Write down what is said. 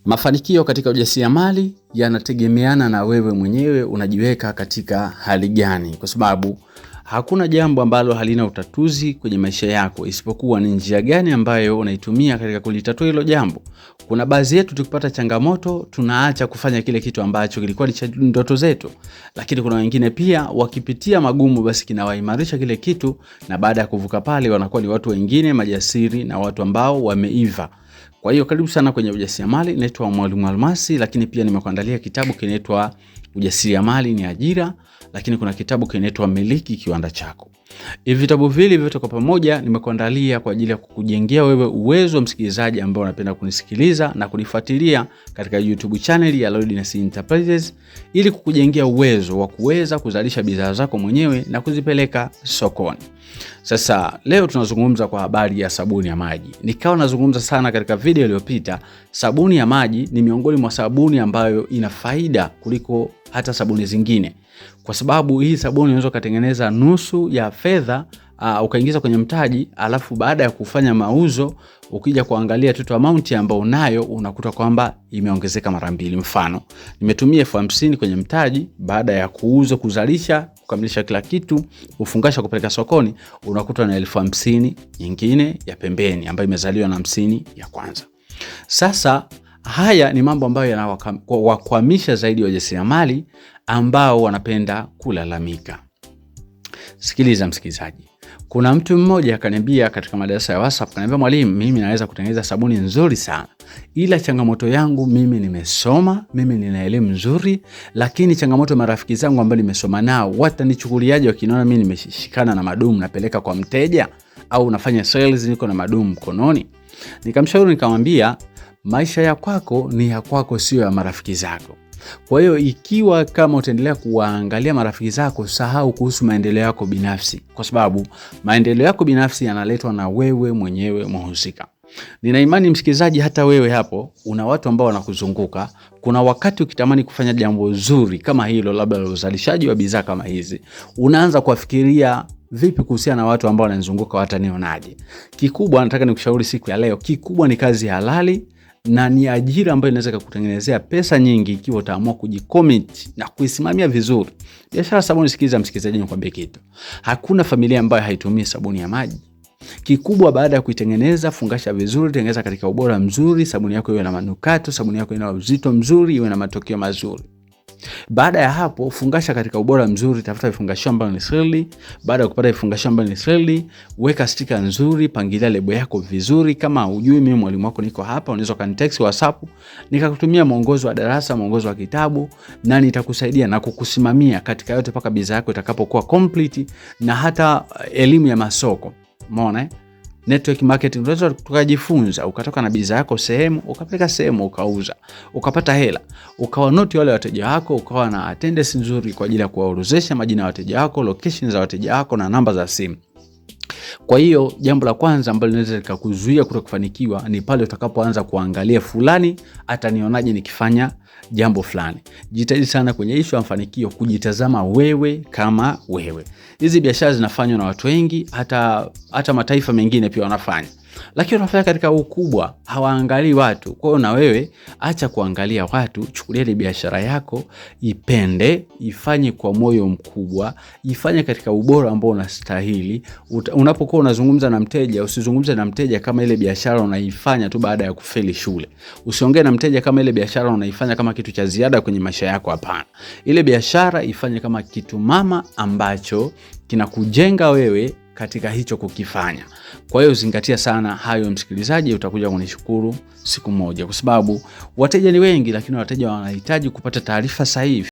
Mafanikio katika ujasiriamali yanategemeana na wewe mwenyewe unajiweka katika hali gani, kwa sababu hakuna jambo ambalo halina utatuzi kwenye maisha yako isipokuwa ni njia gani ambayo unaitumia katika kulitatua hilo jambo. Kuna baadhi yetu tukipata changamoto tunaacha kufanya kile kitu ambacho kilikuwa ni ndoto zetu, lakini kuna wengine pia wakipitia magumu basi kinawaimarisha kile kitu, na baada ya kuvuka pale wanakuwa ni watu wengine majasiri na watu ambao wameiva. Kwa hiyo karibu sana kwenye ujasiriamali. Naitwa Mwalimu Almasi, lakini pia nimekuandalia kitabu kinaitwa Ujasiriamali ni Ajira, lakini kuna kitabu kinaitwa Miliki Kiwanda Chako. Hivi vitabu vile vyote kwa pamoja nimekuandalia kwa ajili ya kukujengea wewe uwezo, msikilizaji ambao unapenda kunisikiliza na kunifuatilia katika YouTube channel ya Loudness Enterprises, ili kukujengea uwezo wa kuweza kuzalisha bidhaa zako mwenyewe na kuzipeleka sokoni. Sasa leo tunazungumza kwa habari ya sabuni ya maji. Nikawa nazungumza sana katika video iliyopita, sabuni ya maji ni miongoni mwa sabuni ambayo ina faida kuliko hata sabuni zingine. Kwa sababu hii sabuni unaweza kutengeneza nusu ya fedha ukaingiza kwenye mtaji, alafu baada ya kufanya mauzo ukija kuangalia total amount ambayo unayo unakuta kwamba imeongezeka mara mbili. Mfano, nimetumia 50,000 kwenye mtaji, baada ya kuuza, kuzalisha, kukamilisha kila kitu, ufungasha kupeleka sokoni, unakuta na 50,000 nyingine ya pembeni ambayo imezaliwa na 50 ya kwanza. Sasa haya ni mambo ambayo yanawakwamisha zaidi wajasiriamali ambao wanapenda kulalamika. Sikiliza msikilizaji. Kuna mtu mmoja akaniambia katika madarasa ya WhatsApp, akaniambia, mwalimu, mimi naweza kutengeneza sabuni nzuri sana, ila changamoto yangu mimi nimesoma, mimi nina elimu nzuri, lakini changamoto ya marafiki zangu ambao nimesoma nao, watanichukuliaje wakiniona mimi nimeshikana na madumu napeleka kwa mteja, au nafanya sales niko na madumu mkononi? Nikamshauri nikamwambia, maisha ya kwako ni ya kwako, sio ya marafiki zako. Kwa hiyo ikiwa kama utaendelea kuangalia marafiki zako, sahau kuhusu maendeleo yako binafsi, kwa sababu maendeleo yako binafsi yanaletwa na wewe mwenyewe mhusika. Nina imani msikilizaji, hata wewe hapo una watu ambao wanakuzunguka. Kuna wakati ukitamani kufanya jambo zuri kama hilo, labda uzalishaji wa bidhaa kama hizi, unaanza kufikiria vipi kuhusiana na watu ambao wananizunguka, watanionaje? Kikubwa nataka nikushauri siku ya leo, kikubwa ni kazi halali na ni ajira ambayo inaweza kukutengenezea pesa nyingi ikiwa utaamua kujicommit na kuisimamia vizuri. Biashara sabuni, sikiza msikilizaji, nikwambie kitu. Hakuna familia ambayo haitumii sabuni ya maji. Kikubwa baada ya kuitengeneza, fungasha vizuri, tengeneza katika ubora mzuri, sabuni yako iwe na manukato, sabuni yako ina uzito mzuri, iwe na matokeo mazuri. Baada ya hapo, fungasha katika ubora mzuri, tafuta vifungashio ambavyo ni seli. Baada ya kupata vifungashio ambavyo ni seli, weka sticker nzuri, pangilia lebo yako vizuri. Kama hujui, mimi mwalimu wako niko hapa, unaweza kanitext WhatsApp nikakutumia mwongozo wa darasa, mwongozo wa kitabu, na nitakusaidia na kukusimamia katika yote mpaka bidhaa yako itakapokuwa complete, na hata elimu ya masoko. Umeona network marketing, unaweza tukajifunza, ukatoka na bidhaa yako sehemu, ukapeleka sehemu, ukauza, ukapata hela, ukawa noti wale wateja wako, ukawa na attendance nzuri kwa ajili ya kuwaorozesha majina ya wateja wako, location za wateja wako na namba za simu. Kwa hiyo jambo la kwanza ambalo linaweza kukuzuia kutokufanikiwa ni pale utakapoanza kuangalia fulani atanionaje nikifanya jambo fulani. Jitahidi sana kwenye issue ya mafanikio kujitazama wewe kama wewe. Hizi biashara zinafanywa na watu wengi, hata mataifa mengine pia wanafanya, lakini wanafanya katika ukubwa, hawaangalii watu. Kwa hiyo na wewe acha kuangalia watu, chukulia ile biashara yako, ipende, ifanye kwa moyo mkubwa, ifanye katika ubora ambao unastahili. Unapokuwa unazungumza na mteja, usizungumze na mteja kama ile biashara unaifanya tu baada ya kufeli shule. Usiongee na mteja kama ile biashara unaifanya kama kitu cha ziada kwenye maisha yako, hapana. Ile biashara ifanye kama kitu mama ambacho kinakujenga wewe katika hicho kukifanya. Kwa hiyo zingatia sana hayo msikilizaji, utakuja kunishukuru siku moja, kwa sababu wateja ni wengi, lakini wateja wanahitaji kupata taarifa sahihi.